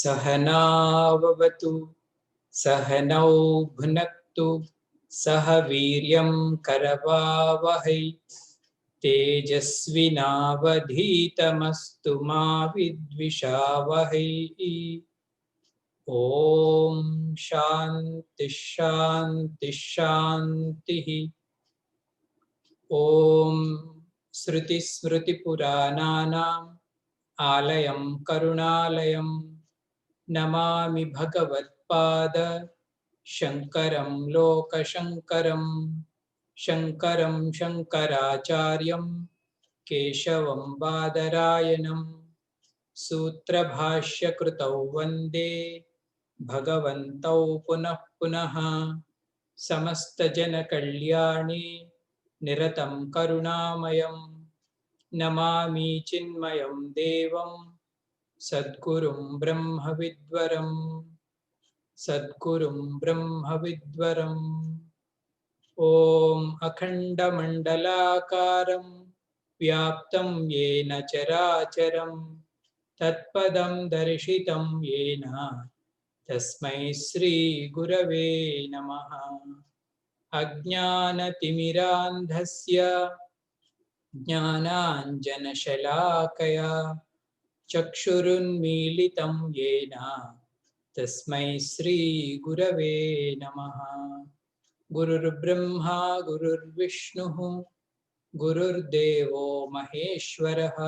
सहनाववतु सहनौ भुनक्तु सह वीर्यं करवावहै तेजस्विनावधीतमस्तु मा विद्विषावहै। ॐ शान्ति शान्ति शान्तिः। ॐ श्रुतिस्मृतिपुराणानाम् आलयं करुणालयं नमामि भगवत्पाद शङ्करं लोकशङ्करं। शङ्करं शङ्कराचार्यं केशवं बादरायणं सूत्रभाष्यकृतौ वन्दे भगवन्तौ पुनः पुनः। समस्तजनकल्याणे निरतं करुणामयं नमामि चिन्मयं देवं सद्गुरुं ब्रह्मविद्वरं सद्गुरुं ब्रह्मविद्वरम्। ॐ अखण्डमण्डलाकारं व्याप्तं येन चराचरं तत्पदं दर्शितं येन तस्मै श्रीगुरवे नमः। अज्ञानतिमिरान्धस्य ज्ञानाञ्जनशलाकया चक्षुरुन्मीलितं येन तस्मै श्रीगुरवे नमः। गुरुर्ब्रह्मा गुरुर्विष्णुः गुरुर्देवो महेश्वरः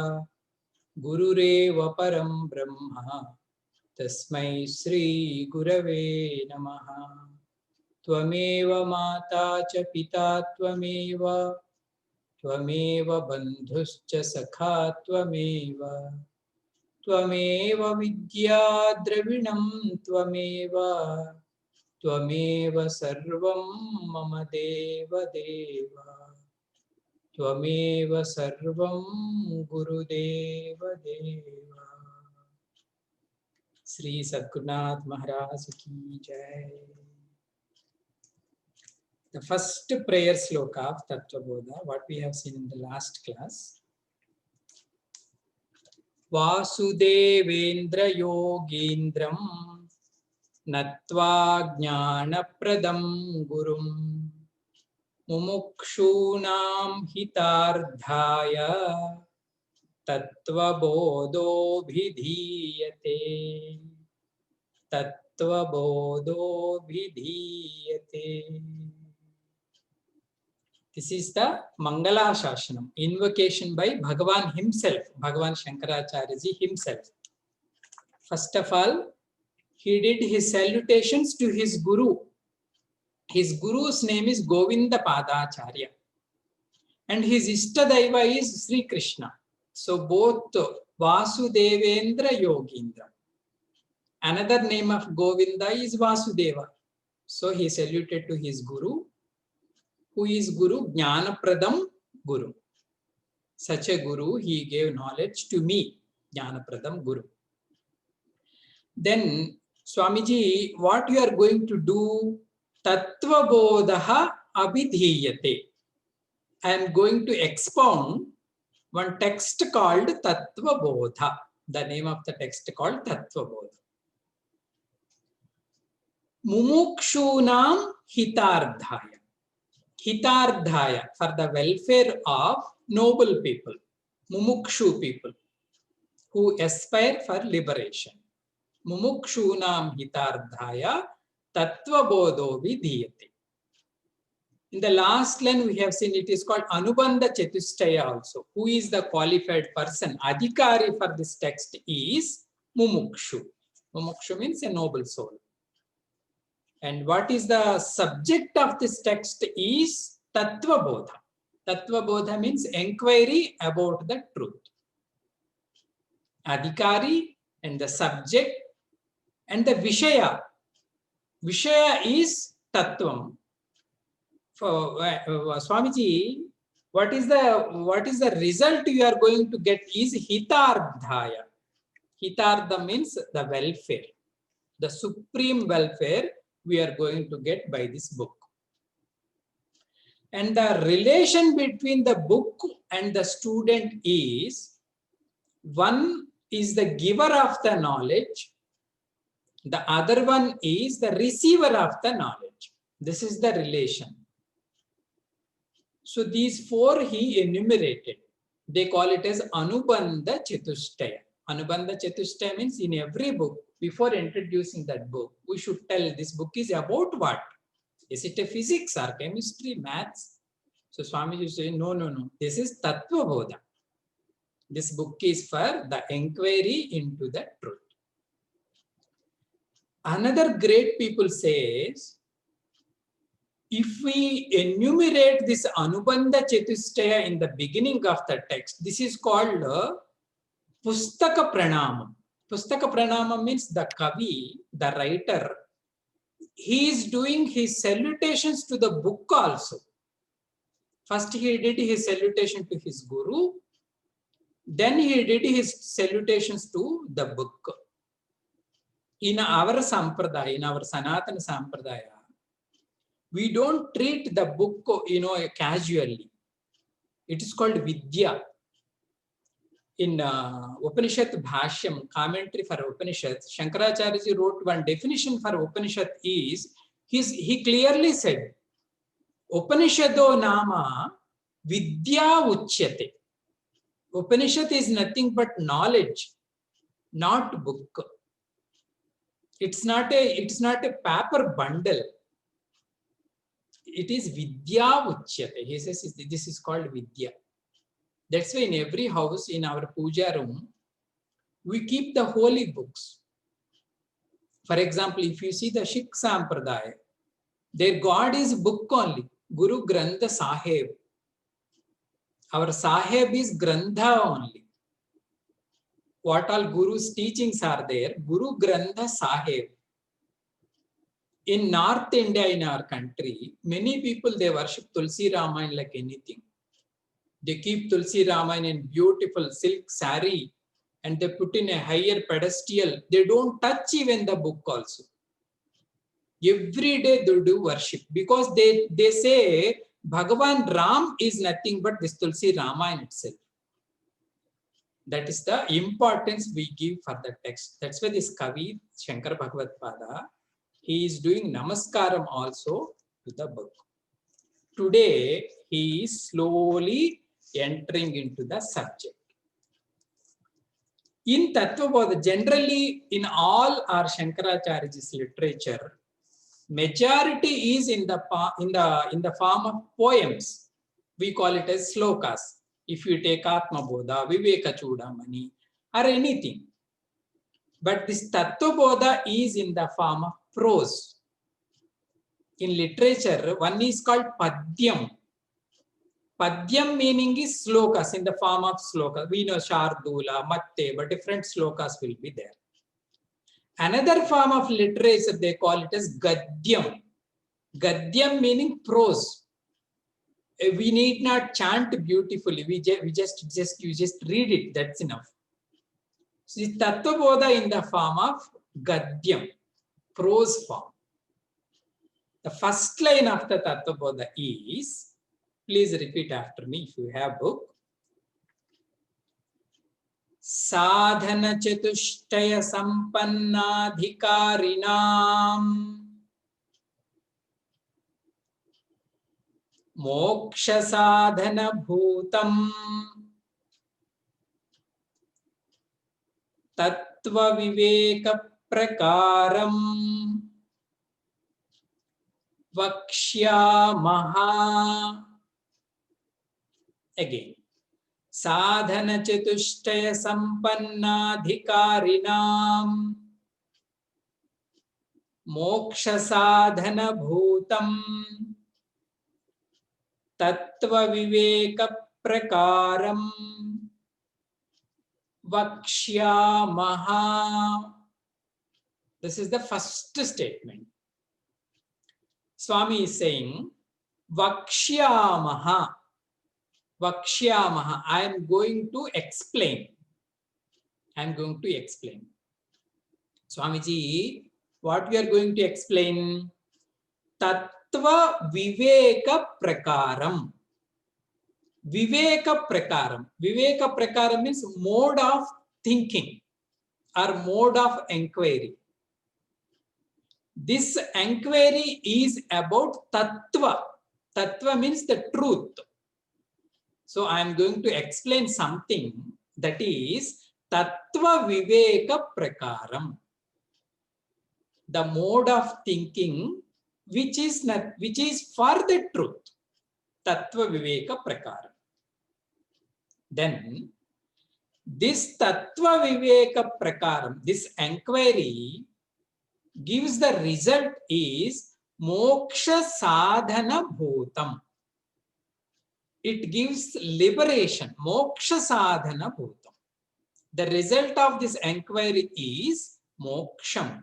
गुरुरेव परं ब्रह्म तस्मै श्रीगुरवे नमः। त्वमेव माता च पिता त्वमेव त्वमेव बन्धुश्च सखा त्वमेव त्वमेव विद्या द्रविणं त्वमेव त्वमेव सर्वं मम देवदेव त्वमेव सर्वं गुरुदेव देव। श्री सद्गुरुनाथ महाराज की जय। The first prayer sloka of Tattvabodha, what we have seen in the last class. Vasudevendra yogindram natva jnanapradam gurum mumukshunam hitardhaya tattvabodhobhidhiyate tattvabodhobhidhiyate. This is the Mangala Shashanam, invocation by Bhagavan himself, Bhagavan Shankaracharya ji himself. First of all, he did his salutations to his Guru. His Guru's name is Govinda Padacharya. And his Ishtadaiva is Sri Krishna. So both Vasudevendra Yogindra. Another name of Govinda is Vasudeva. So he saluted to his Guru. Who is Guru? Jnanapradam Guru. Such a Guru, he gave knowledge to me, Jnanapradam Guru. Then, Swamiji, what you are going to do? Tattvabodha abhidhiyate. I am going to expound one text called Tattvabodha. The name of the text called Tattvabodha. Mumukshunam hitardhaya. Hitardhaya, for the welfare of noble people, mumukshu people, who aspire for liberation. Mumukshunam hitardhaya tattvabodho vidhiyate. In the last line we have seen it is called Anubandha Chatustaya also. Who is the qualified person? Adhikari for this text is mumukshu. Mumukshu means a noble soul. And what is the subject of this text is Tattvabodha. Tattvabodha means inquiry about the truth. Adhikari and the subject and the Vishaya. Vishaya is Tattvam. For Swamiji, what is the result you are going to get is Hitardhaya. Hitardha means the welfare, the supreme welfare we are going to get by this book. And the relation between the book and the student is, one is the giver of the knowledge The other one is the receiver of the knowledge. This is the relation. So these four he enumerated. They call it as Anubandha Chatushtaya. Anubandha Chatushtaya means in every book, before introducing that book, we should tell this book is about what? Is it a physics or chemistry, maths? So Swamiji is saying, no. This is Tattva Bodha. This book is for the inquiry into the truth. Another great people says, if we enumerate this Anubandha Chatushtaya in the beginning of the text, this is called Pustaka Pranamam. Pustaka Pranamam means the Kavi, the writer, he is doing his salutations to the book also. First he did his salutation to his Guru, then he did his salutations to the book. In our Sampradaya, in our Sanatana Sampradaya, we don't treat the book, casually. It is called Vidya. In Upanishad Bhashyam, commentary for Upanishad, Shankaracharya wrote one definition for Upanishad is, he clearly said, Upanishado nama Vidya Uchyate. Upanishad is nothing but knowledge, not book. It's not a paper bundle. It is Vidya Uchyate. He says this is called Vidya. That's why in every house, in our puja room, we keep the holy books. For example, if you see the Sikh Sampradaya, their God is book only, Guru Grantha Sahib. Our Sahib is Grantha only. What all Guru's teachings are there? Guru Grantha Sahib. In North India, in our country, many people, they worship Tulsi Ramayana like anything. They keep Tulsi Ramayana in beautiful silk sari and they put in a higher pedestal. They don't touch even the book also. Every day they do worship because they say Bhagavan Ram is nothing but this Tulsi Ramayana itself. That is the importance we give for the text. That's why this Kavi, Shankar Bhagavad Pada, he is doing Namaskaram also to the book. Today, he is slowly entering into the subject. In Tattva Bodha, generally in all our Shankaracharya's literature, majority is in the form of poems. We call it as slokas. If you take Atma Bodha, Viveka Chudamani, or anything. But this Tattva Bodha is in the form of prose. In literature, one is called Padyam. Padyam meaning is slokas, in the form of slokas. We know Shardula, Matte, but different slokas will be there. Another form of literature, they call it as Gadyam. Gadyam meaning prose. We need not chant beautifully. You just read it. That's enough. So the Tattva Bodha in the form of Gadyam, prose form. The first line of the Tattva Bodha is, please repeat after me if you have book. Sadhana Chatushtaya Sampannadhikarinam Moksha Sadhana Bhutam Tattva Viveka Prakaram Vakshya-maha. Again. Sadhana Chatushtaya Sampannadhikarinam Moksha Sadhana Bhutam Tattva Viveka Prakaram Vakshya-maha. This is the first statement. Swami is saying, Vakshya-maha. Vakshya-maha. I am going to explain. Swamiji, what we are going to explain? Tattva Viveka Prakaram. Viveka Prakaram. Viveka Prakaram means mode of thinking or mode of inquiry. This enquiry is about tattva. Tattva means the truth. So I am going to explain something that is tattva viveka prakaram. The mode of thinking which is for the truth. Tattva viveka prakaram. Then this tattva viveka prakaram, this enquiry gives the result is moksha sadhana bhutam. It gives liberation, moksha sadhana bhutam. The result of this enquiry is moksham,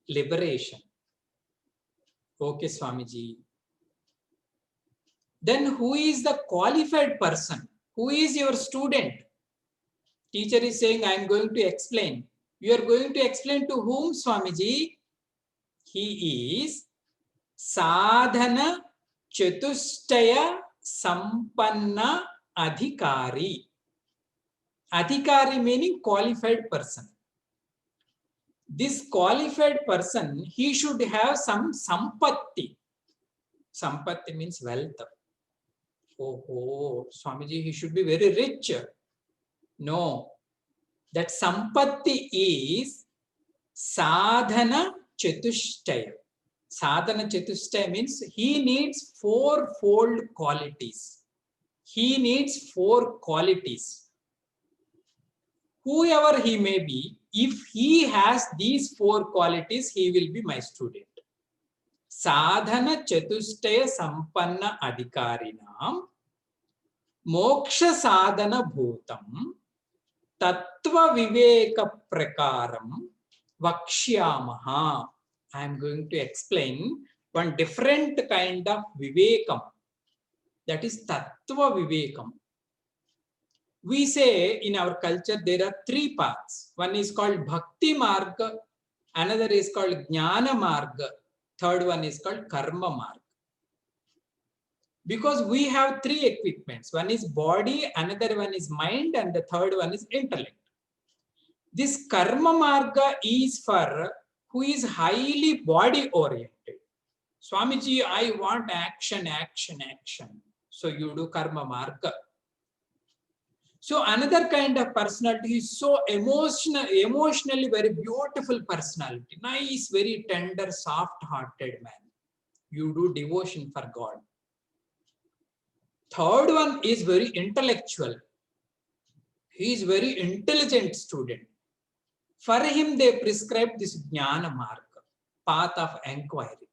liberation. Okay, Swamiji. Then who is the qualified person? Who is your student? Teacher is saying, I am going to explain. You are going to explain to whom, Swamiji? He is sadhana chatustaya sampanna adhikari. Adhikari meaning qualified person. This qualified person, he should have some sampatti. Sampatti means wealth. Oh, Swamiji, he should be very rich. No, that sampatti is sadhana chatushtaya. Sadhana chatushtaya means he needs fourfold qualities. He needs 4 qualities. Whoever he may be, if he has these 4 qualities, he will be my student. Sadhana chatushtaya sampanna adhikarinam moksha sadhana bhutam tattva viveka prakaram vakshyamaha. I am going to explain one different kind of vivekam, that is tattva vivekam. We say in our culture there are 3 paths. One is called bhakti marga, another is called jnana marga, third one is called karma marga. Because we have 3 equipments. One is body, another one is mind, and the third one is intellect. This karma marga is for who is highly body oriented. Swamiji, I want action, action, action. So you do karma marga. So another kind of personality is so emotionally very beautiful personality. Nice, very tender, soft-hearted man. You do devotion for God. Third one is very intellectual. He is very intelligent student. For him, they prescribe this jnana marga, path of enquiry.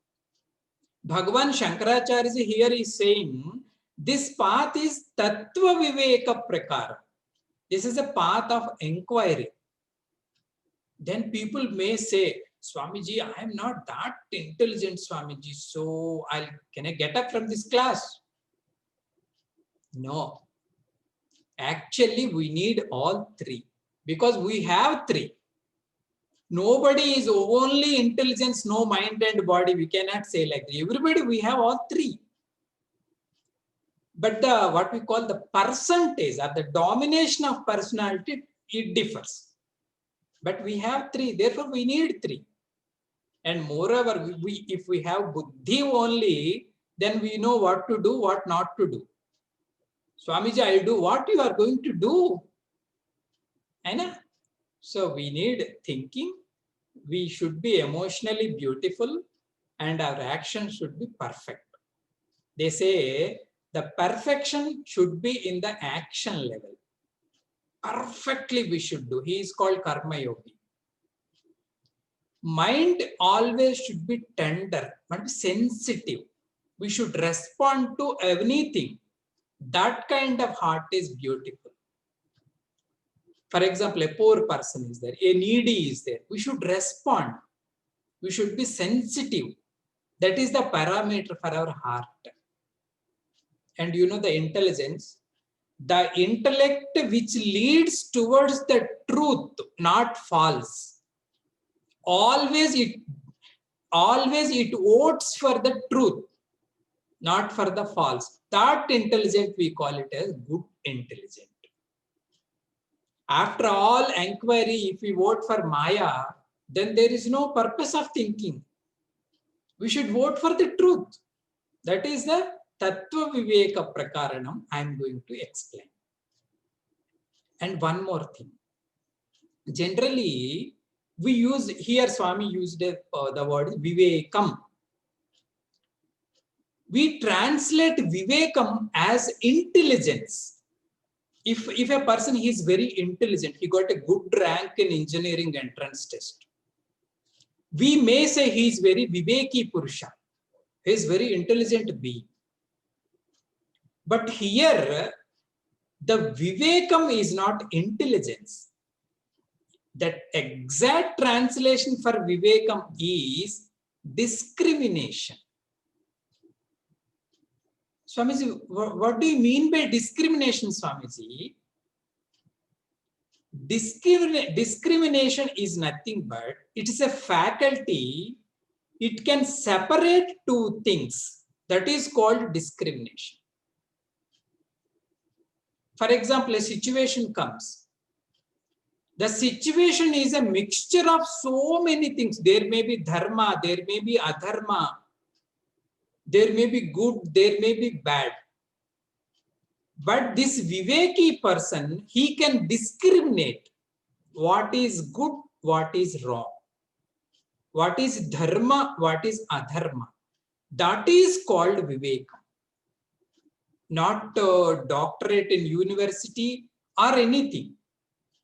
Bhagavan Shankaracharya here is saying, this path is tattva viveka prakara. This is a path of enquiry. Then people may say, Swamiji, I am not that intelligent, Swamiji, so can I get up from this class? No. Actually, we need all 3 because we have 3. Nobody is only intelligence, no mind and body. We cannot say like that. Everybody, we have all 3. But what we call the percentage or the domination of personality, it differs. But we have 3, therefore we need 3. And moreover, if we have buddhi only, then we know what to do, what not to do. Swamiji, I'll do what you are going to do. So we need thinking. We should be emotionally beautiful and our action should be perfect. They say the perfection should be in the action level. Perfectly we should do. He is called karma yogi. Mind always should be tender, but be sensitive. We should respond to anything. That kind of heart is beautiful. For example, a poor person is there, a needy is there. We should respond. We should be sensitive. That is the parameter for our heart. And you know the intelligence, the intellect which leads towards the truth, not false. Always it votes for the truth, not for the false. That intelligent we call it as good intelligent. After all enquiry, if we vote for Maya, then there is no purpose of thinking. We should vote for the truth. That is the Tattva Viveka Prakaranam I am going to explain. And one more thing. Generally, we use, here Swami used the word Vivekam. We translate Vivekam as intelligence. If a person is very intelligent, he got a good rank in engineering entrance test, we may say he is very Viveki Purusha. He is very intelligent being. But here, the Vivekam is not intelligence. That exact translation for Vivekam is discrimination. Swamiji, what do you mean by discrimination, Swamiji? Discrimination is nothing but, it is a faculty, it can separate two things. That is called discrimination. For example, a situation comes. The situation is a mixture of so many things. There may be dharma, there may be adharma, there may be good, there may be bad. But this Viveki person, he can discriminate what is good, what is wrong, what is dharma, what is adharma. That is called Vivekam. Not doctorate in university or anything.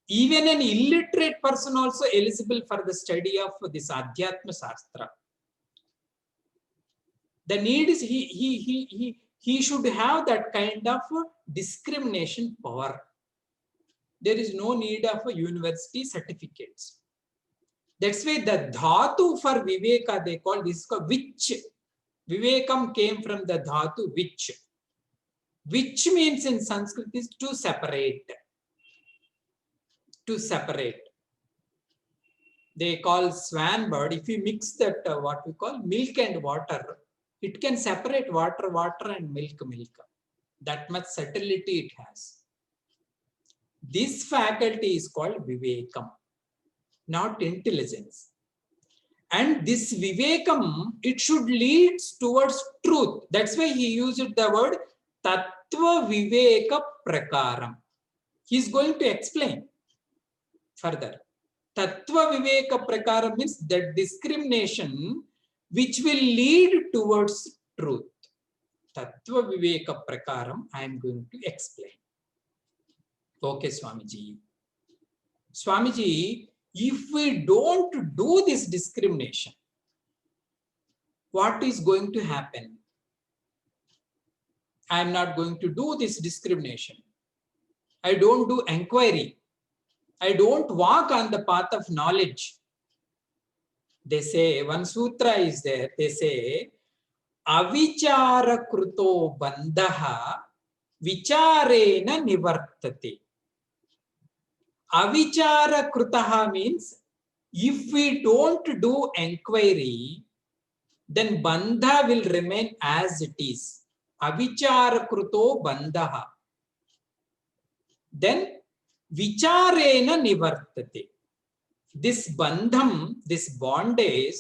Even an illiterate person also eligible for the study of this Adhyatma Shastra. The need is he should have that kind of discrimination power. There is no need of a university certificates. That's why the dhatu for Viveka, they call this which. Vivekam came from the dhatu which. Which means in Sanskrit is to separate. To separate. They call swan bird. If you mix that what we call milk and water, it can separate water and milk. That much subtlety it has. This faculty is called Vivekam, not intelligence. And this Vivekam, it should lead towards truth. That's why he used the word Tattva Viveka Prakaram. He's going to explain further. Tattva Viveka Prakaram means that discrimination which will lead towards truth. Tattva Viveka Prakaram I am going to explain. Okay, Swamiji. Swamiji, if we don't do this discrimination, what is going to happen? I am not going to do this discrimination. I don't do inquiry. I don't walk on the path of knowledge. They say, one sutra is there, they say, avichara kruto bandhaha vicharena nivartate. Avichara krutaha means, if we don't do inquiry, then bandha will remain as it is. Avichara kruto bandhaha. Then vicharena nivartate. This bandham, this bondage,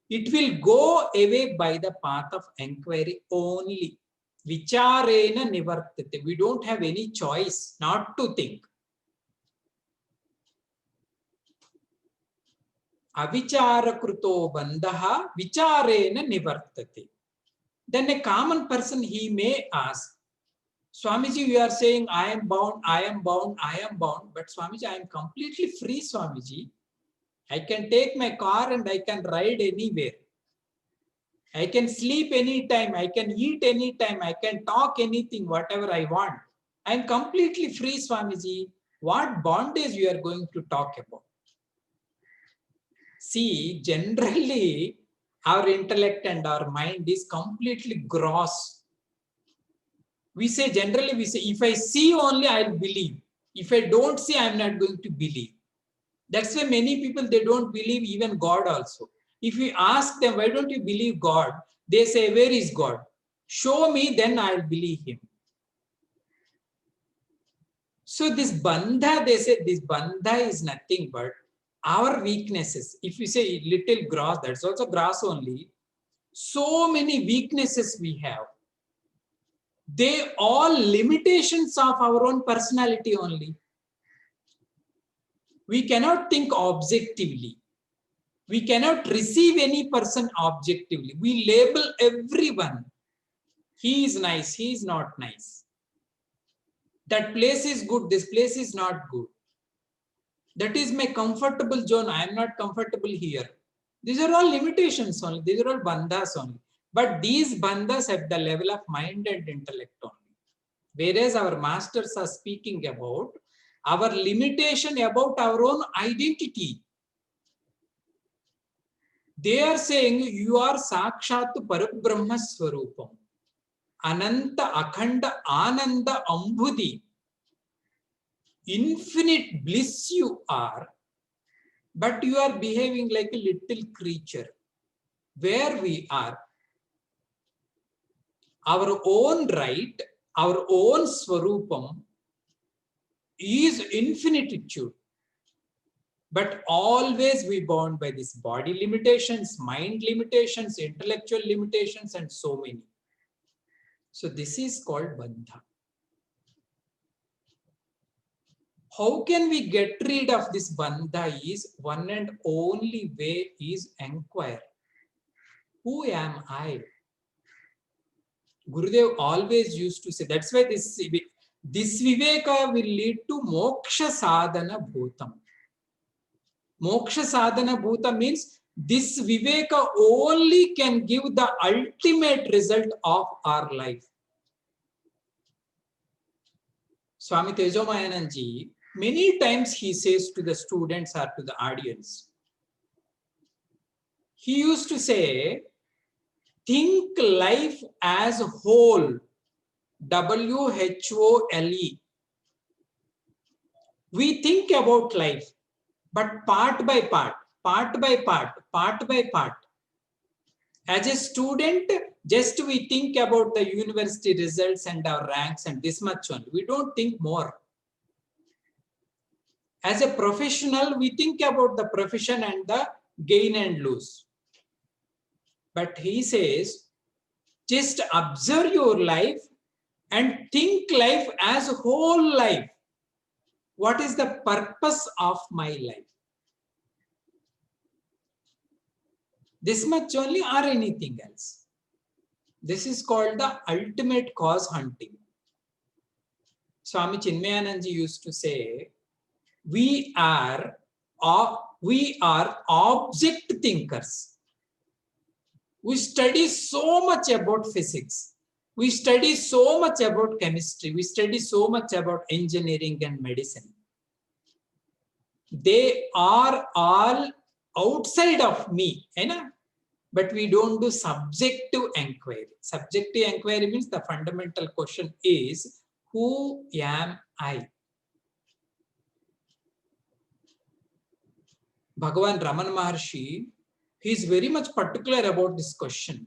it will go away by the path of inquiry only. Vicharena nivartate. We don't have any choice not to think. Avichara kruto bandhaha vicharena nivartate. Then a common person, he may ask, Swamiji, you are saying I am bound, I am bound, I am bound. But Swamiji, I am completely free, Swamiji. I can take my car and I can ride anywhere. I can sleep anytime, I can eat anytime, I can talk anything, whatever I want. I am completely free, Swamiji. What bondage you are going to talk about? See, generally, our intellect and our mind is completely gross. We say, generally, we say, if I see only, I'll believe. If I don't see, I'm not going to believe. That's why many people, they don't believe even God also. If we ask them, why don't you believe God? They say, where is God? Show me, then I'll believe him. So this bandha, they say, this bandha is nothing but our weaknesses. If you say little gross, that's also gross only. So many weaknesses we have. They all limitations of our own personality only. We cannot think objectively. We cannot receive any person objectively. We label everyone. He is nice, he is not nice. That place is good, this place is not good. That is my comfortable zone, I am not comfortable here. These are all limitations only, these are all bandhas only. But these bandhas at the level of mind and intellect only. Whereas our masters are speaking about our limitation about our own identity. They are saying you are Sakshat Parabrahma Swarupam. Ananta Akhanda Ananda Ambudhi. Infinite bliss you are, but you are behaving like a little creature. Where we are, our own right, our own Swarupam is infinitude. But always we bound by these body limitations, mind limitations, intellectual limitations, and so many. So this is called bandha. How can we get rid of this bandha is one and only way is inquire. Who am I? Gurudev always used to say, that's why this viveka will lead to moksha sadhana bhutam. Moksha sadhana bhuta means this viveka only can give the ultimate result of our life. Swami Tejomayananji, many times he says to the students or to the audience, he used to say, think life as whole, WHOLE. We think about life, but part by part, part by part, part by part. As a student, just we think about the university results and our ranks and this much only. We don't think more. As a professional, we think about the profession and the gain and lose. But he says, just observe your life and think life as a whole life. What is the purpose of my life? This much only or anything else. This is called the ultimate cause hunting. Swami Chinmayananji used to say, we are object thinkers. We study so much about physics. We study so much about chemistry. We study so much about engineering and medicine. They are all outside of me, but we don't do subjective inquiry. Subjective inquiry means the fundamental question is, who am I? Bhagavan Raman Maharshi, he is very much particular about this question.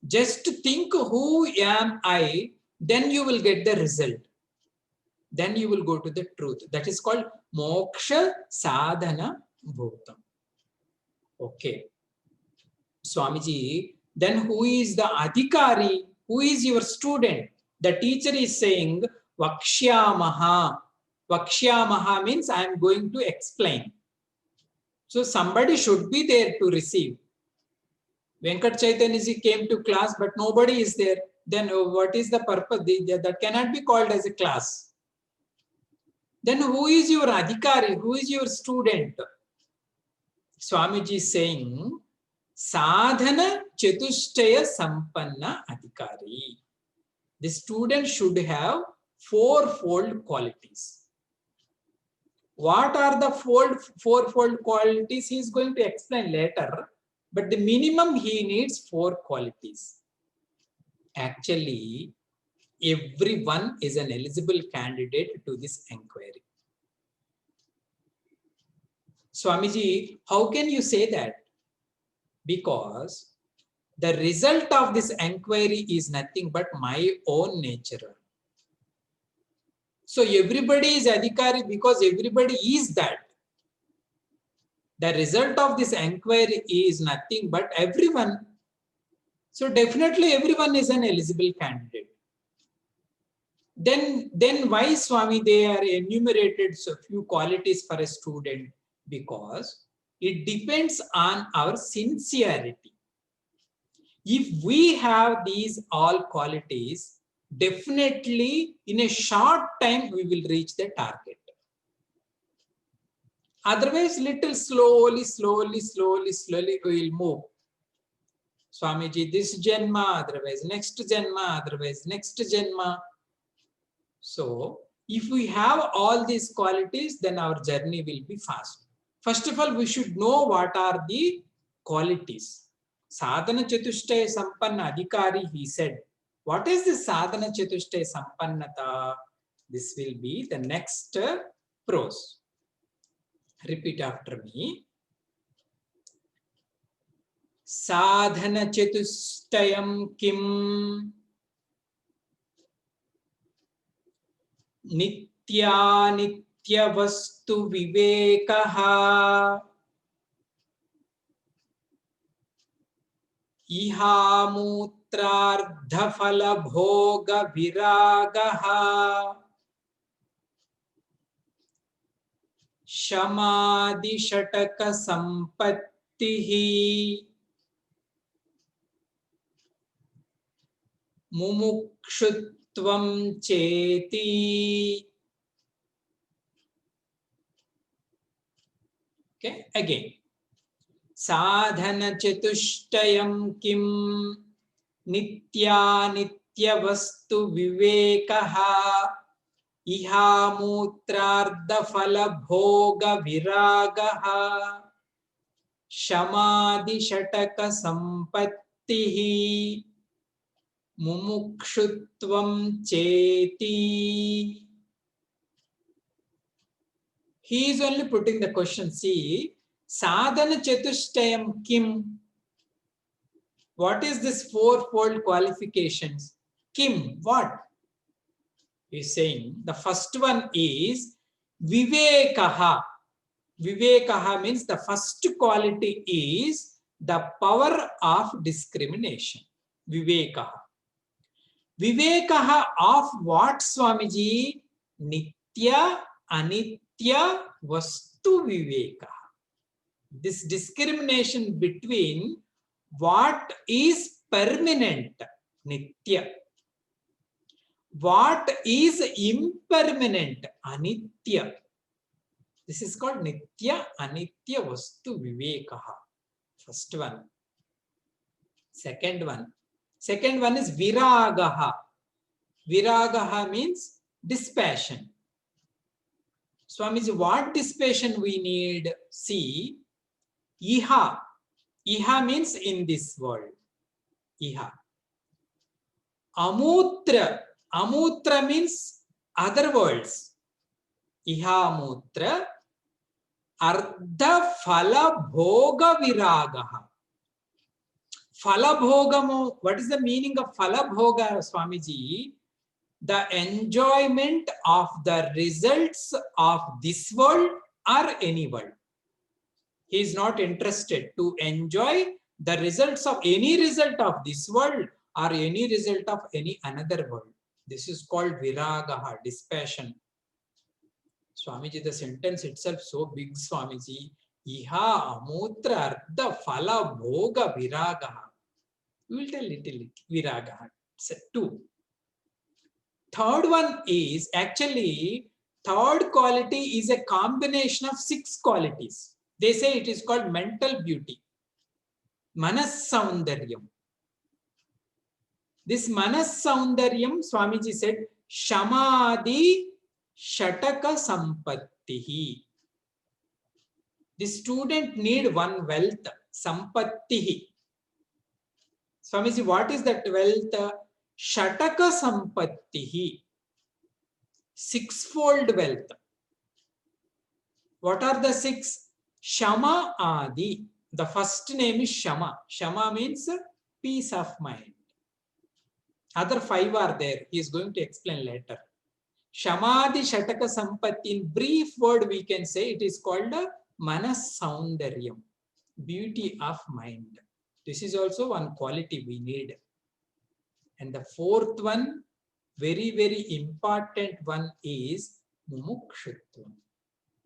Just think, who am I? Then you will get the result. Then you will go to the truth. That is called moksha sadhana bhutam. Okay. Swamiji, then who is the adhikari? Who is your student? The teacher is saying, Vakshyamaha. Vakshyamaha means I am going to explain. So somebody should be there to receive. Venkat Chaitanya came to class, but nobody is there. Then what is the purpose? That cannot be called as a class. Then who is your adhikari? Who is your student? Swamiji is saying, sadhana chatushtaya sampanna adhikari. The student should have fourfold qualities. What are the fourfold qualities? He is going to explain later. But the minimum he needs 4 qualities. Actually, everyone is an eligible candidate to this inquiry. Swamiji, how can you say that? Because the result of this inquiry is nothing but my own nature. So everybody is adhikari because everybody is that. The result of this inquiry is nothing but everyone. So definitely everyone is an eligible candidate. Then why, Swami, they are enumerated so few qualities for a student? Because it depends on our sincerity. If we have these all qualities, definitely in a short time we will reach the target. Otherwise, little slowly we will move. Swamiji, this Janma, otherwise next Janma, otherwise next Janma. So, if we have all these qualities, then our journey will be fast. First of all, we should know what are the qualities. Sadhana Chatushtaya Sampanna Adhikari, he said. What is the Sadhana Chatushtaya Sampannata? This will be the next prose. Repeat after me. Sadhana Chatushtayam Kim Nitya Vastu Vivekaha Iha Mutrardha Phala Bhoga Viragaha Shamadhi Shataka Sampattihi Mumukshutvam Cheti. Okay, again. Sadhana Chatushtayam Kim Nitya Vastu Vivekaha Iha Mutrardha Phala Bhoga Viragaha Shamadhi Shataka Sampattihi Mumukshutvam Cheti. He is only putting the question. See, Sadhana Chatushtayam Kim. What is this fourfold qualifications? Kim, what? He is saying the first one is Vivekaha. Vivekaha means the first quality is the power of discrimination. Vivekaha. Vivekaha of what, Swamiji? Nitya, Anitya, Vastu Vivekaha. This discrimination between what is permanent, Nitya, what is impermanent, Anitya. This is called Nitya, Anitya, Vastu Vivekaha. First one. Second one is Viragaha. Viragaha means dispassion. Swamiji, what dispassion we need? See, Iha. Iha means in this world. Iha. Amutra. Amutra means other worlds. Iha mutra. Ardha phala bhoga viragaha. Phala bhogamu. What is the meaning of phala bhoga, Swamiji? The enjoyment of the results of this world or any world. He is not interested to enjoy the results of any result of this world or any result of any another world. This is called viragaha, dispassion. Swamiji, the sentence itself so big, Swamiji. Iha amutra ardha phala bhoga viragaha. We will tell little viragaha. So, 2. Third one is actually, third quality is a combination of 6 qualities. They say it is called mental beauty. Manas Saundaryam. This Manas Saundaryam, Swamiji said, Shamadhi Shataka Sampattihi. The student need one wealth, Sampattihi. Swamiji, what is that wealth? Shataka Sampattihi. 6-fold wealth. What are the 6? Shama Adi. The first name is Shama. Shama means peace of mind. Other 5 are there. He is going to explain later. Shamadhi Shataka Sampatti. In brief word, we can say it is called manas soundaryam, beauty of mind. This is also one quality we need. And the fourth one, very, very important one is mumukshutvam.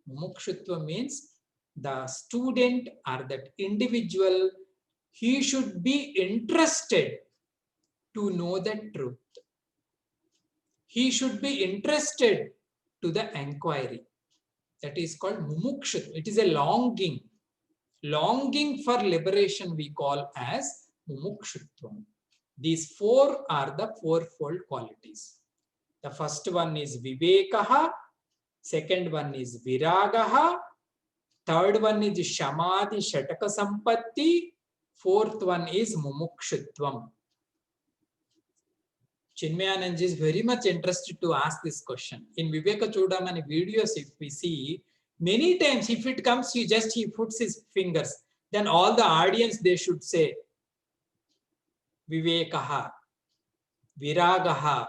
Mumukshutva means the student or that individual, he should be interested to know the truth. He should be interested to the inquiry. That is called mumukshutva. It is a longing. Longing for liberation we call as mumukshutvam. These four are the fourfold qualities. The first one is vivekaha, second one is viragaha, third one is shamadhi shataka sampatti, fourth one is mumukshutvam. Chinmayanand is very much interested to ask this question. In Viveka Chudamani videos, if we see, many times if it comes, he puts his fingers, then all the audience, they should say, Vivekaha, Viragaha,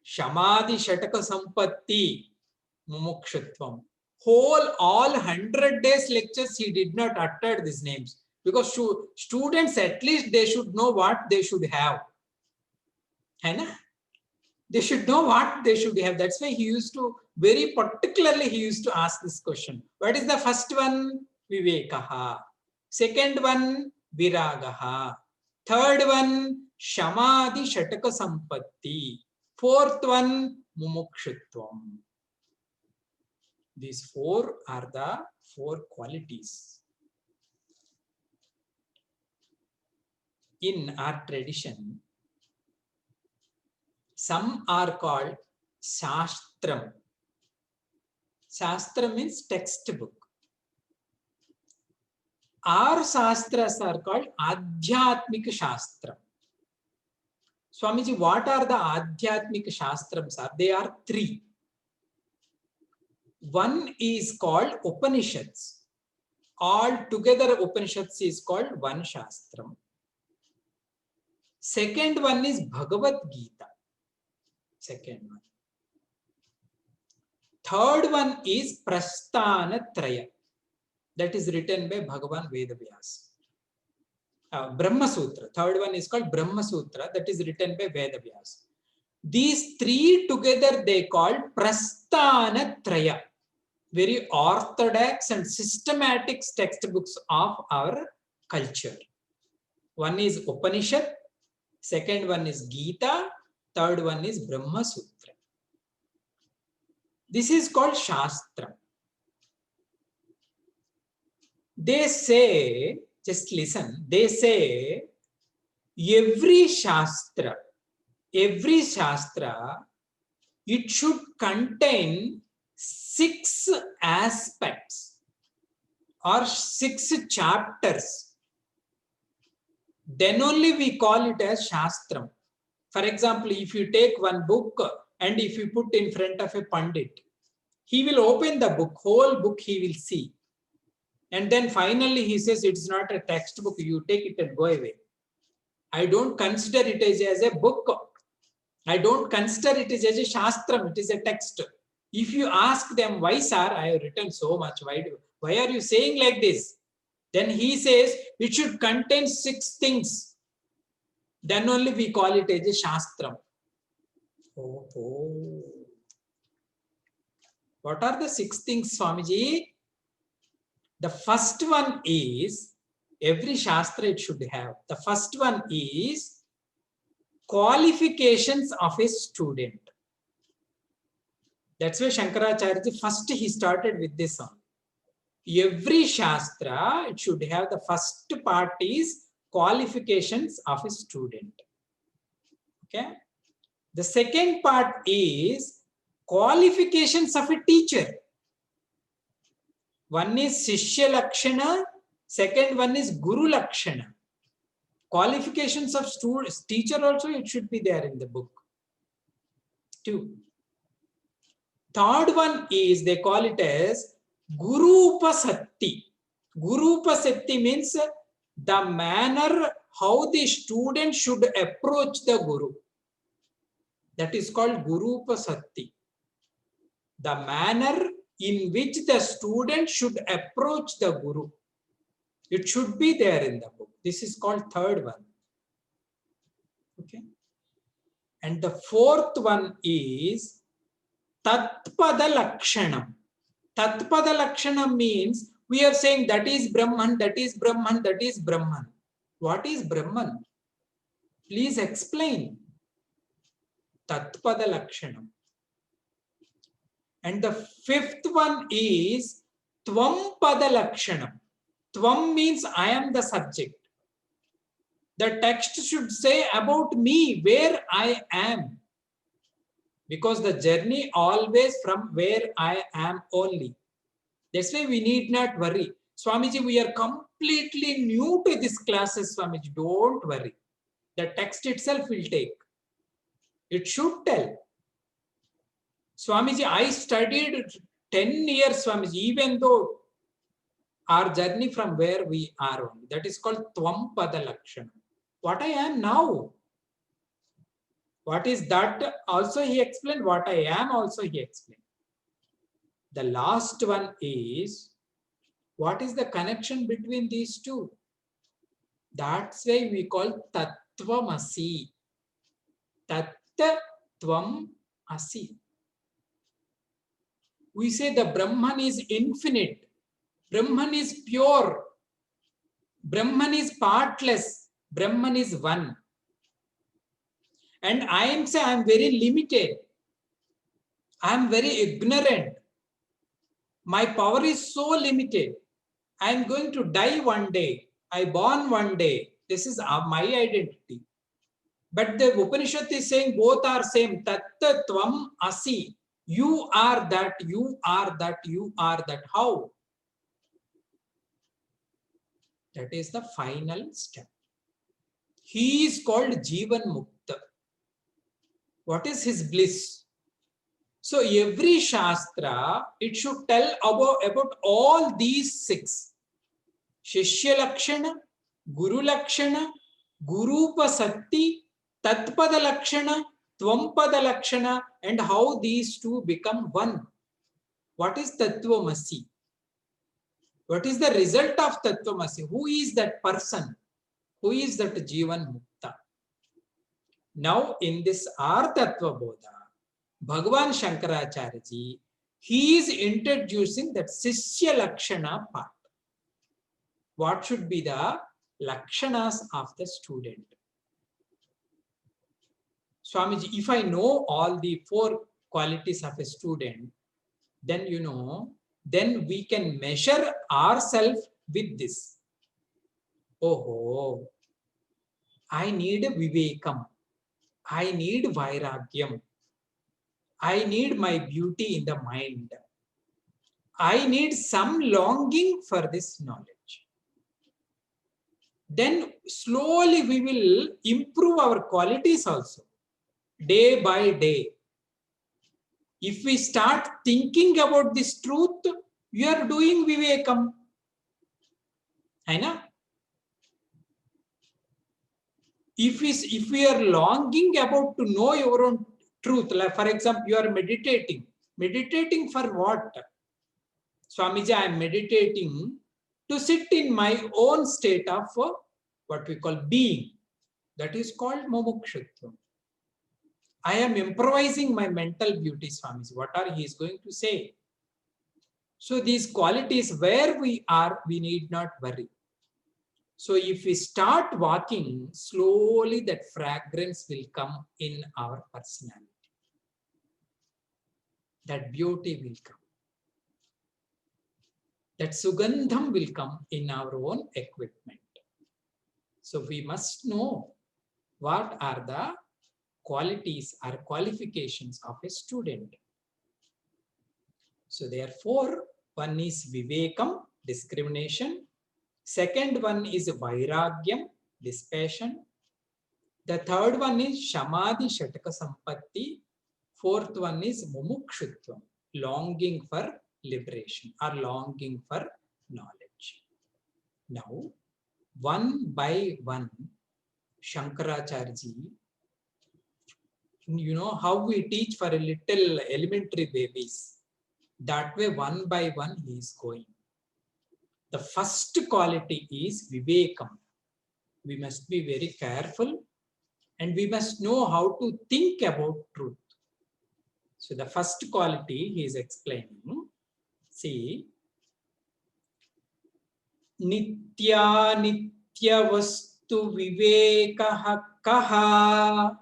Shamadhi Shataka Sampatti, Mumukshutvam. All 100 days lectures, he did not utter these names. Because students, at least they should know what they should have. They should know what they should have. That's why he used to, very particularly, he used to ask this question. What is the first one? Vivekaha. Second one, Viragaha. Third one, Shamadhi Shataka Sampatti. Fourth one, Mumukshutvam. These four are the four qualities. In our tradition, some are called Shastram. Shastra means textbook. Our Shastras are called Adhyatmika Shastra. Swamiji, what are the Adhyatmika Shastrams? They are three. One is called Upanishads. All together Upanishads is called one Shastram. Second one is Bhagavad Gita. Second one. Third one is Prasthana Traya. That is written by Bhagavan Vedavyas. Brahma Sutra. Third one is called Brahma Sutra. That is written by Vedavyas. These three together they call Prasthana Traya. Very orthodox and systematic textbooks of our culture. One is Upanishad. Second one is Gita. Third one is Brahma Sutra. This is called Shastra. They say, just listen, they say every Shastra, it should contain 6 aspects or 6 chapters. Then only we call it as Shastram. For example, if you take one book and if you put in front of a Pandit, he will open the book, whole book he will see. And then finally he says, it's not a textbook, you take it and go away. I don't consider it as a book. I don't consider it as a Shastram, it is a text. If you ask them, why sir, I have written so much, why are you saying like this? Then he says, it should contain 6 things. Then only we call it as a Shastram. Oh. What are the 6 things, Swamiji? The first one is, every Shastra it should have. The first one is qualifications of a student. That's why Shankaracharya, first he started with this one. Every Shastra, it should have the first part is qualifications of a student. Okay. The second part is qualifications of a teacher. One is Shishya Lakshana, second one is Guru Lakshana. Qualifications of students, teacher also, it should be there in the book. 2. Third one is, they call it as Guru Upasatti. Guru Upasatti means the manner how the student should approach the Guru. That is called Guru Upasatti. The manner in which the student should approach the Guru. It should be there in the book. This is called third one. Okay. And the fourth one is Tatpada Lakshanam. Tatpada Lakshanam means we are saying that is Brahman, that is Brahman, that is Brahman. What is Brahman? Please explain. Tatpada Lakshanam. And the fifth one is Tvam Pada Lakshanam. Tvam means I am the subject. The text should say about me, where I am. Because the journey always from where I am only. That's why we need not worry. Swamiji, we are completely new to this classes, Swamiji. Don't worry. The text itself will take. It should tell. Swamiji, I studied 10 years, Swamiji, even though our journey from where we are only. That is called Tvam Pada Lakshana. What I am now. What is that? Also he explained. What I am also he explained. The last one is, what is the connection between these two? That's why we call Tattvamasi. Tattvam Asi. We say the Brahman is infinite. Brahman is pure. Brahman is partless. Brahman is one. And I am saying I am very limited. I am very ignorant. My power is so limited. I am going to die one day. I born one day. This is my identity. But the Upanishad is saying both are same. Tatta Tvam Asi. You are that, you are that, you are that. How? That is the final step. He is called Jivan Mukta. What is his bliss? So every Shastra, it should tell about all these six. Shishya Lakshana, Guru Lakshana, Gurupasatti, Tatpada Lakshana, Tvampada Lakshana, and how these two become one. What is Tattvamasi? What is the result of Tattvamasi? Who is that person? Who is that Jivan Mukta? Now in this Artattva Bodha, Bhagavan Shankaracharya ji, he is introducing that Sishya Lakshana part. What should be the Lakshanas of the student? Swamiji, if I know all the four qualities of a student, then then we can measure ourselves with this. Oh, I need Vivekam. I need Vairagyam. I need my beauty in the mind. I need some longing for this knowledge. Then slowly we will improve our qualities also, day by day. If we start thinking about this truth, you are doing Vivekam. If we are longing about to know your own truth, like for example, you are meditating. Meditating for what? Swamiji, I am meditating to sit in my own state of what we call being. That is called Mumukshutva. I am improvising my mental beauty, Swamiji. What are he is going to say? So these qualities where we are, we need not worry. So if we start walking, slowly that fragrance will come in our personality. That beauty will come. That sugandham will come in our own equipment. So we must know what are the qualities or qualifications of a student. So therefore, one is Vivekam, discrimination. Second one is Vairagyam, dispassion. The third one is Shamadhi Shataka Sampatti. Fourth one is Mumukshutvam, longing for liberation or longing for knowledge. Now, one by one, Shankaracharya ji, how we teach for a little elementary babies. That way, one by one, he is going. The first quality is Vivekam. We must be very careful and we must know how to think about truth. So the first quality he is explaining. See, Nitya Nitya Vastu Vivekaha Kaha.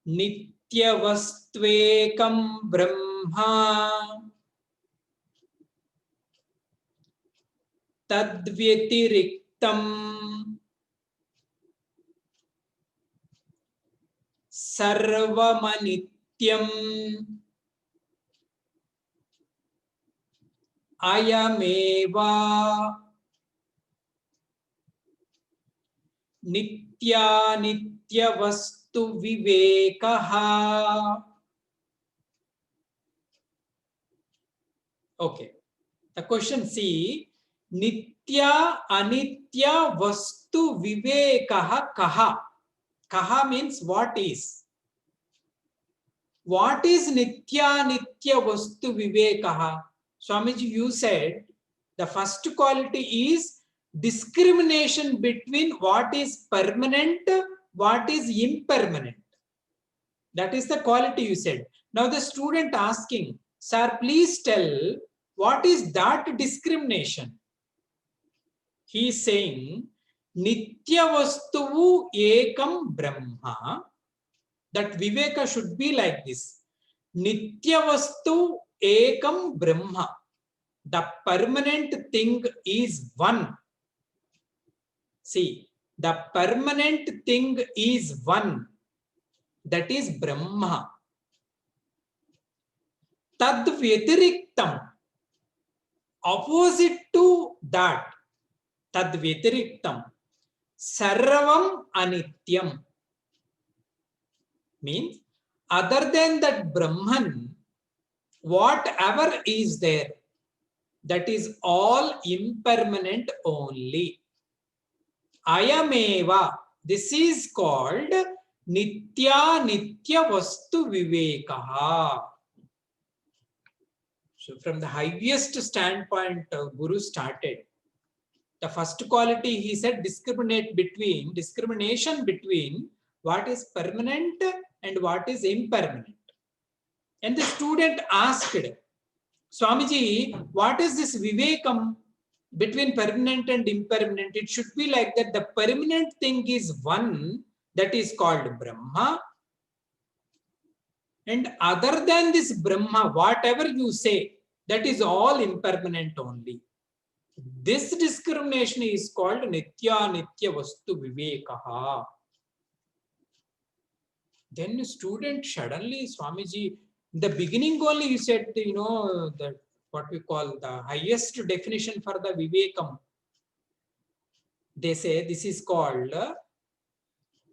Nityavastvekam Brahma Tadvyatiriktam Sarvamanityam Ayameva Nitya Nityavastu Vivekaha. Okay. The question C. Nitya Anitya Vastu Vivekaha Kaha. Kaha means what is. What is Nitya Nitya Vastu Vivekaha? Swamiji, you said the first quality is discrimination between what is permanent, what is impermanent. That is the quality you said. Now the student asking, sir, please tell what is that discrimination? He is saying, Nitya Vastuvu Ekam Brahma. That Viveka should be like this. Nitya Vastu Ekam Brahma. The permanent thing is one. See, the permanent thing is one. That is Brahma. Tad Vyatiriktam. Opposite to that. Tad Vyatiriktam. Sarvam Anityam. Means, other than that Brahman, whatever is there, that is all impermanent only. Ayameva. This is called Nitya Nitya Vastu Vivekaha. So from the highest standpoint, Guru started. The first quality he said discrimination between what is permanent and what is impermanent. And the student asked, Swamiji, what is this Vivekam between permanent and impermanent? It should be like that. The permanent thing is one, that is called Brahma. And other than this Brahma, whatever you say, that is all impermanent only. This discrimination is called Nitya Nitya Vastu Vivekaha. Then student suddenly, Swamiji, in the beginning only you said, that what we call the highest definition for the Vivekam. They say this is called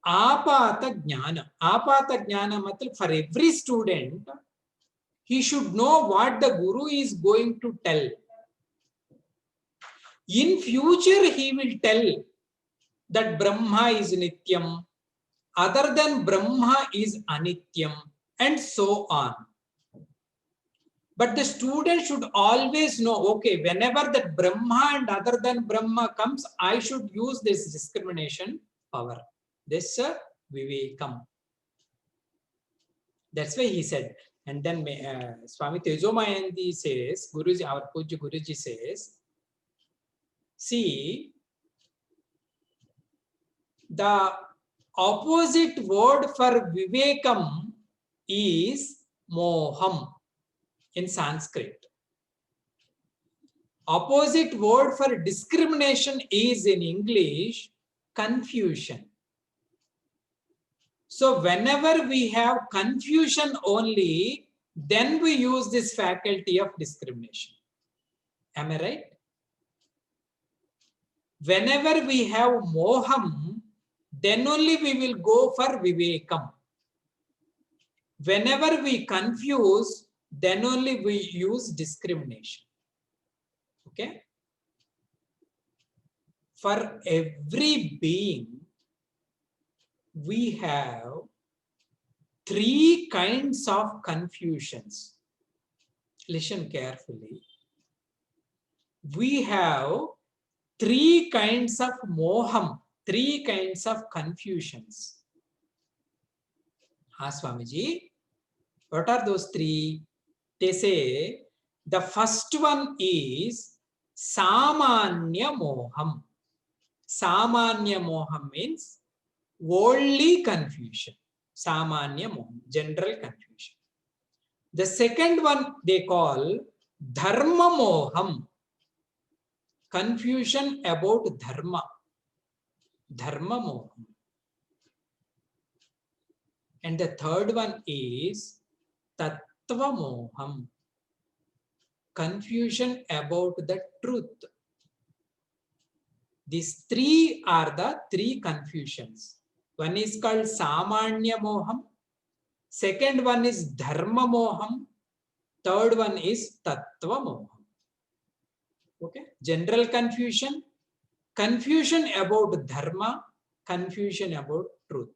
Apata Jnana. Apata Jnana matlab for every student, he should know what the Guru is going to tell. In future, he will tell that Brahma is Nityam, other than Brahma is Anityam, and so on. But the student should always know, okay, whenever that Brahma and other than Brahma comes, I should use this discrimination power. This Vivekam. That's why he said. And then Swami Tejomayanti says, Guruji, our Puja Guruji says, see, the opposite word for Vivekam is Moham in Sanskrit. Opposite word for discrimination is in English, confusion. So whenever we have confusion only, then we use this faculty of discrimination. Am I right? Whenever we have moham, then only we will go for vivekam. Whenever we confuse, then only we use discrimination. Okay? For every being, we have three kinds of confusions. Listen carefully. We have three kinds of moham, three kinds of confusions. Swamiji, what are those three? They say the first one is samanya moham. Samanya moham means worldly confusion. Samanya moham, general confusion. The second one they call dharma moham. Confusion about dharma. Dharma moham. And the third one is tattva moham. Confusion about the truth. These three are the three confusions. One is called samanya moham. Second one is dharma moham. Third one is tattva moham. Okay, general confusion, confusion about dharma, confusion about truth.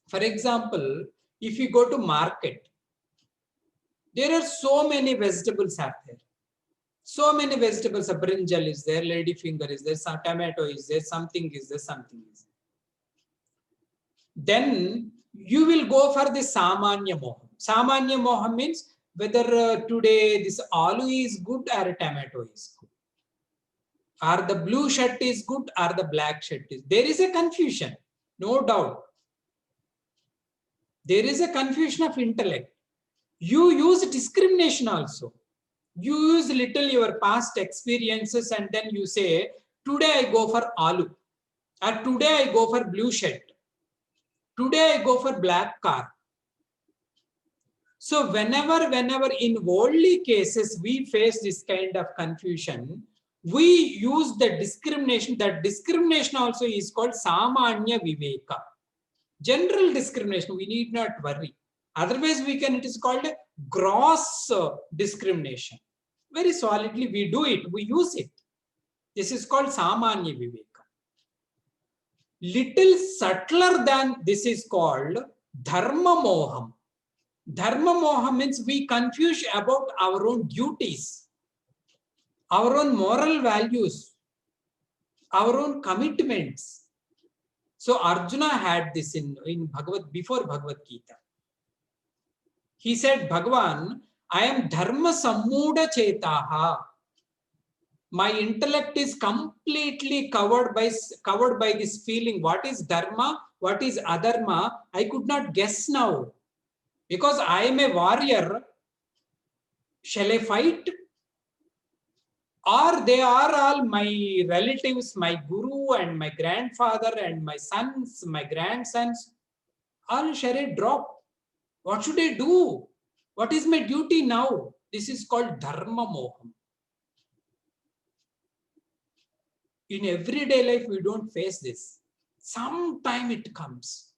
For example, if you go to market, there are so many vegetables out there. So many vegetables, a brinjal is there, ladyfinger is there, some tomato is there, something is there, something is there. Then you will go for the samanya moham. Samanya moham means whether today this aloo is good or tomato is good. Or the blue shirt is good or the black shirt is. There is a confusion, no doubt. There is a confusion of intellect. You use discrimination also. You use little your past experiences and then you say, today I go for aloo. Or today I go for blue shirt. Today I go for black car. So whenever in worldly cases we face this kind of confusion, we use the discrimination. That discrimination also is called samanya viveka. General discrimination, we need not worry. Otherwise it is called gross discrimination. Very solidly we do it, we use it. This is called samanya viveka. Little subtler than this is called dharma moham. Dharma moham means we confuse about our own duties, our own moral values, our own commitments. So Arjuna had this in before Bhagavad Gita. He said, Bhagavan, I am dharma sammuda chetaha. My intellect is completely covered by this feeling. What is dharma? What is adharma? I could not guess now. Because I am a warrior, shall I fight? Or they are all my relatives, my guru and my grandfather and my sons, my grandsons. All shall I drop? What should I do? What is my duty now? This is called dharma moham. In everyday life, we don't face this. Sometime it comes.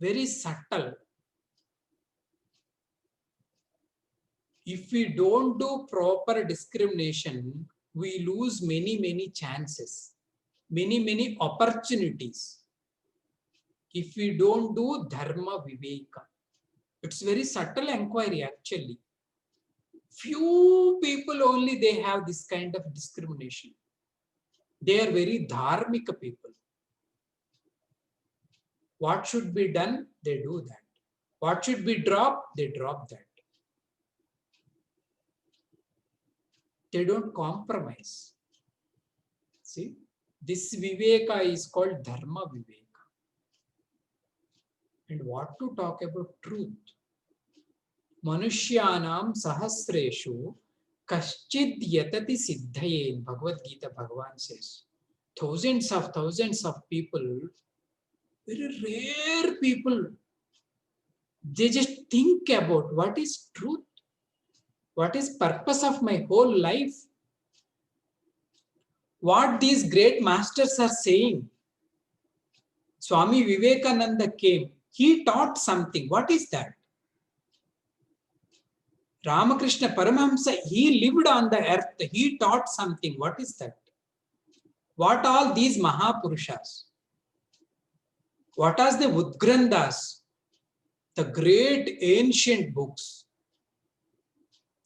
Very subtle. If we don't do proper discrimination, we lose many chances, many opportunities. If we don't do dharma viveka, it's very subtle inquiry actually. Few people only they have this kind of discrimination. They are very dharmika people. What should be done, they do that. What should be dropped, they drop that. They don't compromise. See, this viveka is called dharma viveka. And what to talk about truth? Manushyanam sahasreshu kaschid yatati siddhaye. In Bhagavad Gita, Bhagavan says, thousands of people, very rare people, they just think about what is truth. What is purpose of my whole life? What these great masters are saying. Swami Vivekananda came. He taught something. What is that? Ramakrishna Paramahamsa, he lived on the earth. He taught something. What is that? What all these Mahapurushas? What are the Udgranthas? the great ancient books.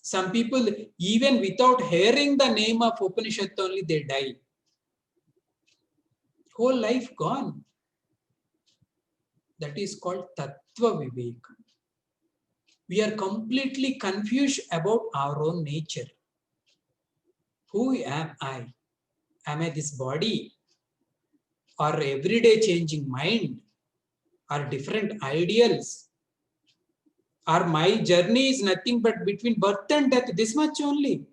Some people, even without hearing the name of Upanishad only, they die. Whole life gone. That is called Tattva Viveka. We are completely confused about our own nature. Who am I? Am I this body? Or everyday changing mind? Or different ideals? Or my journey is nothing but between birth and death, this much only?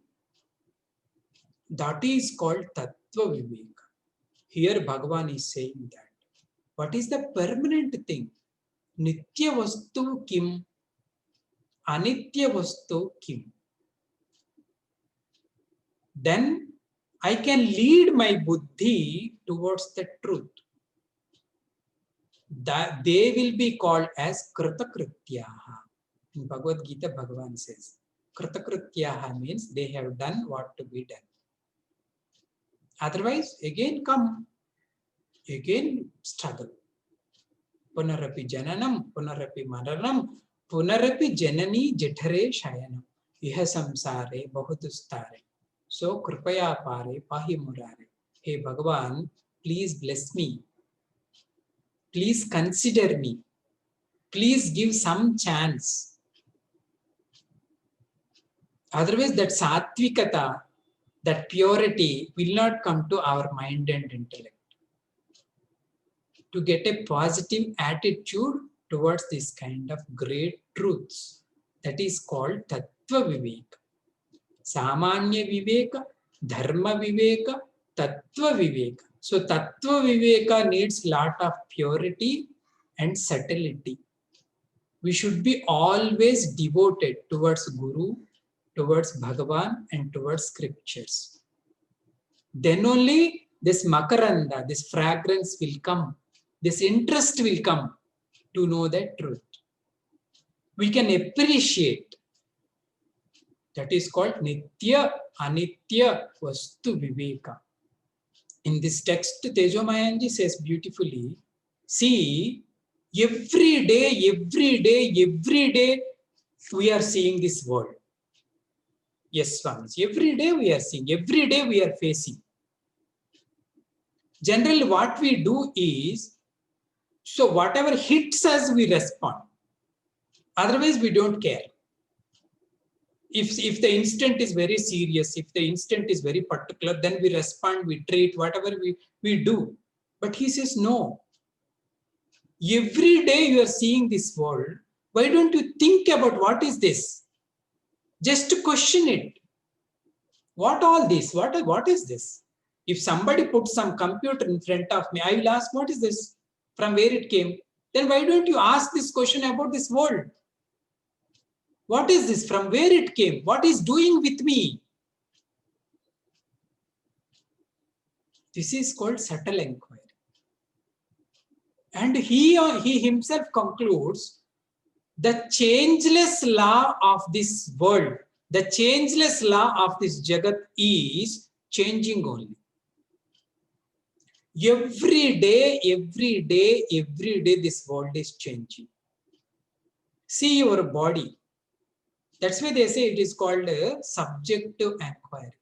That is called Tattva Viveka. Here Bhagavan is saying that. What is the permanent thing? Nitya vastu kim? Anitya vastu kim? Then I can lead my buddhi towards the truth. That they will be called as Kritakrityaha. In Bhagavad Gita, Bhagavan says, Kritakrityaha means they have done what to be done. Otherwise, again come, again struggle. Punarapi jananam, punarapi maranam, punarapi janani jethare shayanam. Iha samsare bahutustare. So kripaya pare pahi murare. Hey Bhagavan, please bless me. Please consider me. Please give some chance. Otherwise, that sattvikata, that purity will not come to our mind and intellect. To get a positive attitude towards this kind of great truths, that is called Tattva Viveka. Samanya Viveka, Dharma Viveka, Tattva Viveka. So Tattva Viveka needs lot of purity and subtlety. We should be always devoted towards Guru, towards Bhagavan and towards scriptures. Then only this makaranda, this fragrance will come. This interest will come to know the truth. We can appreciate. That is called Nitya Anitya Vastu Viveka. In this text, Tejomayanji says beautifully, see, every day, we are seeing this world. Yes, Swami, every day we are seeing, every day we are facing. Generally, what we do is, so whatever hits us, we respond. Otherwise, we don't care. If the incident is very serious, if the incident is very particular, then we respond, we treat, whatever we do. But he says, no. Every day you are seeing this world. Why don't you think about what is this? Just to question it. What all this? What is this? If somebody puts some computer in front of me, I will ask, what is this? From where it came? Then why don't you ask this question about this world? What is this? From where it came? What is doing with me? This is called subtle inquiry. And he himself concludes, the changeless law of this world, the changeless law of this Jagat is changing only. Every day, this world is changing. See your body. That's why they say it is called a subjective inquiry.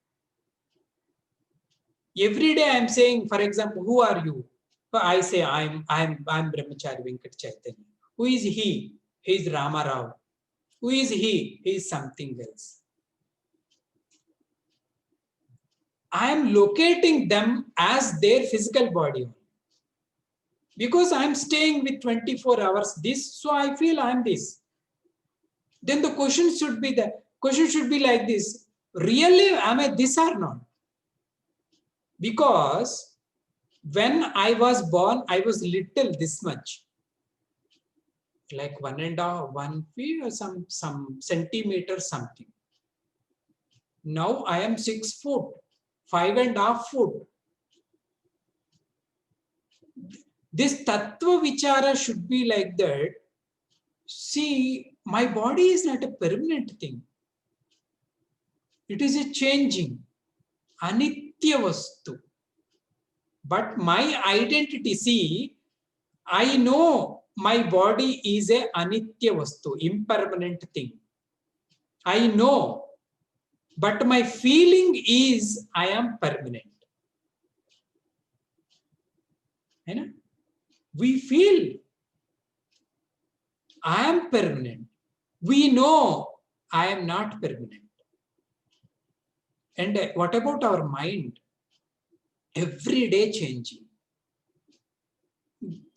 Every day I am saying, for example, who are you? I say I'm Brahmachari Venkat Chaitanya. Who is he? He is Rama Rao. Who is he? He is something else. I am locating them as their physical body. Because I am staying with 24 hours this, so I feel I am this. Then the question should be like this. Really, am I this or not? Because when I was born, I was little this much. Like 1 feet or some centimeters something. Now I am 6 foot, 5.5 foot. This Tattva Vichara should be like that. See, my body is not a permanent thing. It is a changing, Anitya Vastu. But my identity, see, I know my body is a anitya vastu, impermanent thing. I know, but my feeling is I am permanent. We feel I am permanent. We know I am not permanent. And what about our mind? Every day changing.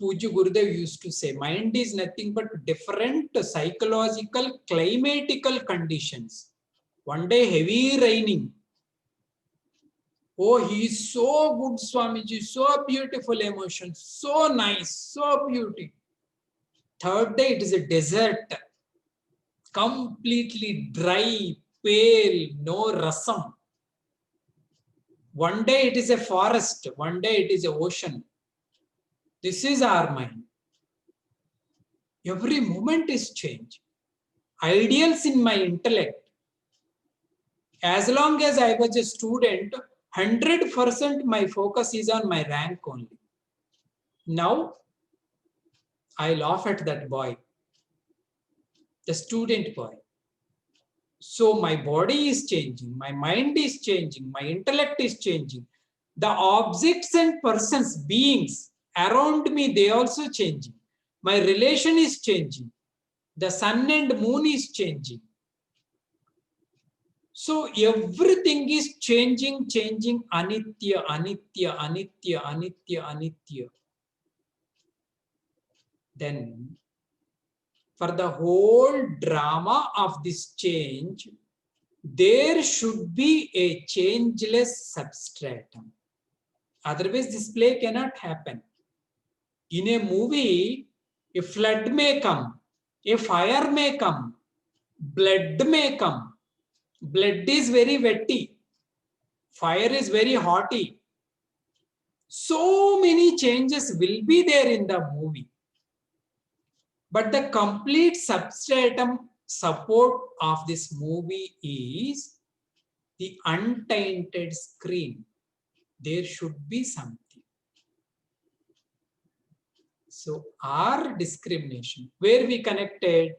Pujya Gurudev used to say, mind is nothing but different psychological, climatical conditions. One day heavy raining. Oh, he is so good, Swamiji, so beautiful emotion, so nice, so beautiful. Third day, it is a desert, completely dry, pale, no rasam. One day it is a forest, one day it is a ocean. This is our mind. Every moment is change. Ideals in my intellect. As long as I was a student, 100% my focus is on my rank only. Now, I laugh at that boy, the student boy. So my body is changing, my mind is changing, my intellect is changing. The objects and persons, beings around me, they also changing. My relation is changing. The sun and moon is changing. So everything is changing, anitya, anitya, anitya, anitya, anitya. Then for the whole drama of this change, there should be a changeless substratum. Otherwise, this play cannot happen. In a movie, a flood may come, a fire may come, blood may come. Blood is very wetty. Fire is very hotty. So many changes will be there in the movie. But the complete substratum support of this movie is the untainted screen. There should be something. So our discrimination, where we connected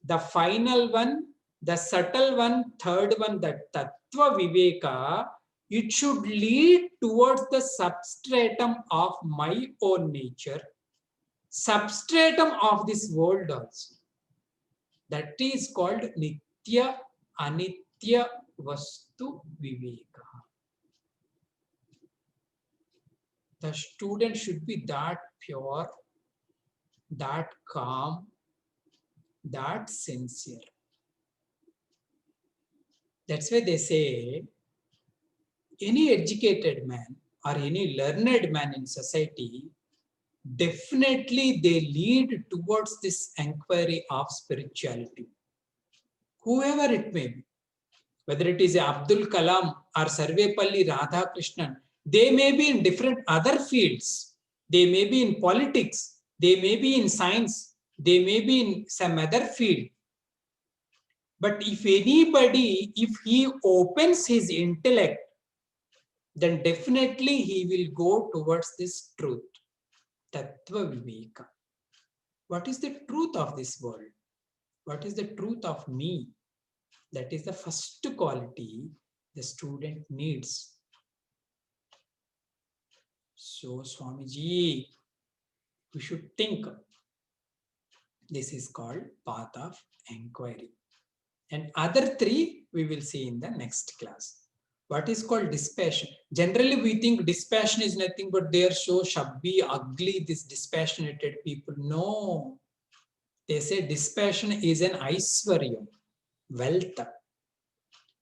the final one, the subtle one, third one, the Tattva Viveka, it should lead towards the substratum of my own nature, substratum of this world also. That is called Nitya Anitya Vastu Viveka. The student should be that pure, that calm, that sincere. That's why they say any educated man or any learned man in society, definitely they lead towards this inquiry of spirituality. Whoever it may be, whether it is Abdul Kalam or Sarvepalli Radhakrishnan, they may be in different other fields. They may be in politics, they may be in science, they may be in some other field. But if anybody, if he opens his intellect, then definitely he will go towards this truth, Tattva Viveka. What is the truth of this world? What is the truth of me? That is the first quality the student needs. So, Swamiji, we should think. This is called path of inquiry. And other three we will see in the next class. What is called dispassion? Generally, we think dispassion is nothing but they are so shabby, ugly, these dispassionated people. No. They say dispassion is an aiswaryam, wealth.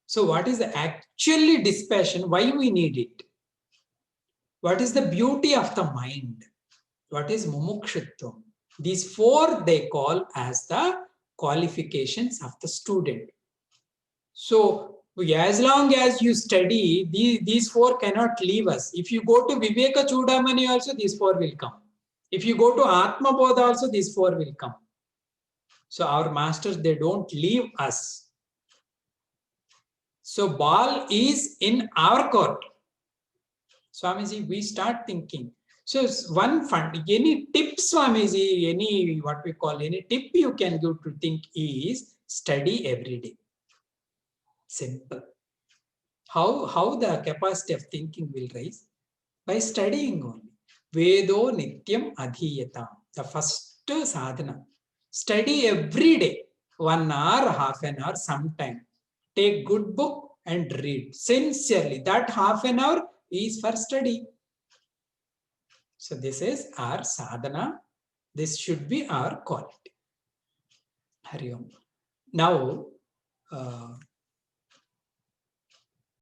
So what is actually dispassion? Why we need it? What is the beauty of the mind? What is mumukshutvam? These four they call as the qualifications of the student. So as long as you study, these four cannot leave us. If you go to Viveka Chudamani also, these four will come. If you go to Atma Bodha also, these four will come. So our masters, they don't leave us. So ball is in our court. Swamiji, we start thinking. So one fund, any tip, Swamiji, any what we call any tip you can give to think is study every day. Simple. How the capacity of thinking will rise? By studying only. Vedo nityam adhiyatam. The first sadhana. Study every day. 1 hour, half an hour, sometime. Take good book and read sincerely. That half an hour is for study. So this is our sadhana. This should be our quality. Hari Om. Now,